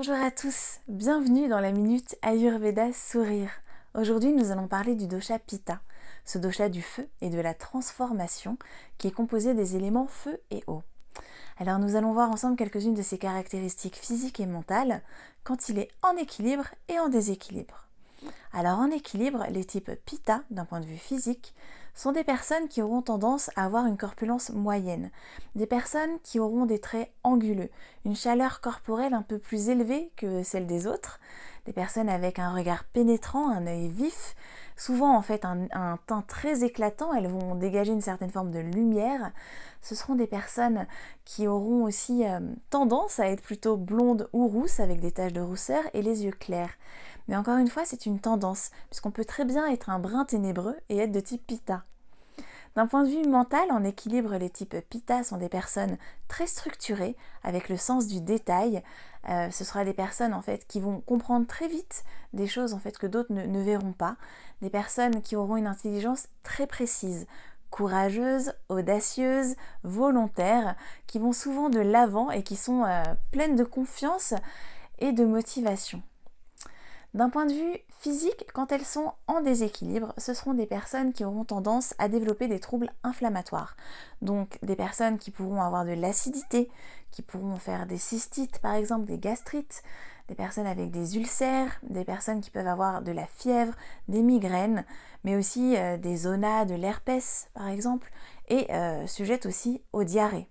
Bonjour à tous, bienvenue dans la Minute Ayurveda Sourire. Aujourd'hui nous allons parler du dosha Pitta, ce dosha du feu et de la transformation qui est composé des éléments feu et eau. Alors nous allons voir ensemble quelques-unes de ses caractéristiques physiques et mentales quand il est en équilibre et en déséquilibre. Alors en équilibre, les types Pitta, d'un point de vue physique, sont des personnes qui auront tendance à avoir une corpulence moyenne, des personnes qui auront des traits anguleux, une chaleur corporelle un peu plus élevée que celle des autres, des personnes avec un regard pénétrant, un œil vif, souvent en fait un teint très éclatant, elles vont dégager une certaine forme de lumière. Ce seront des personnes qui auront aussi tendance à être plutôt blondes ou rousses avec des taches de rousseur et les yeux clairs. Mais encore une fois, c'est une tendance, puisqu'on peut très bien être un brin ténébreux et être de type Pitta. D'un point de vue mental, en équilibre, les types Pitta sont des personnes très structurées, avec le sens du détail. Ce sera des personnes en fait qui vont comprendre très vite des choses en fait que d'autres ne verront pas. Des personnes qui auront une intelligence très précise, courageuses, audacieuses, volontaires, qui vont souvent de l'avant et qui sont pleines de confiance et de motivation. D'un point de vue physique, quand elles sont en déséquilibre, ce seront des personnes qui auront tendance à développer des troubles inflammatoires. Donc des personnes qui pourront avoir de l'acidité, qui pourront faire des cystites par exemple, des gastrites, des personnes avec des ulcères, des personnes qui peuvent avoir de la fièvre, des migraines, mais aussi des zonas, de l'herpès par exemple, et sujettes aussi aux diarrhées.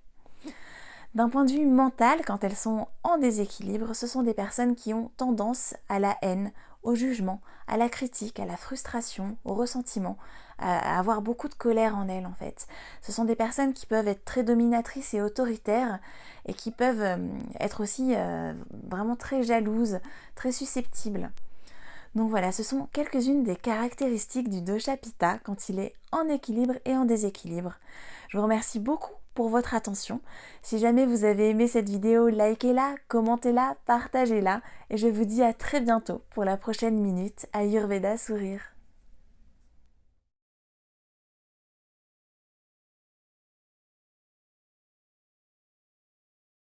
D'un point de vue mental, quand elles sont en déséquilibre, ce sont des personnes qui ont tendance à la haine, au jugement, à la critique, à la frustration, au ressentiment, à avoir beaucoup de colère en elles en fait. Ce sont des personnes qui peuvent être très dominatrices et autoritaires et qui peuvent être aussi vraiment très jalouses, très susceptibles. Donc voilà, ce sont quelques-unes des caractéristiques du dosha Pitta quand il est en équilibre et en déséquilibre. Je vous remercie beaucoup pour votre attention. Si jamais vous avez aimé cette vidéo, likez-la, commentez-la, partagez-la et je vous dis à très bientôt pour la prochaine minute Ayurveda Sourire.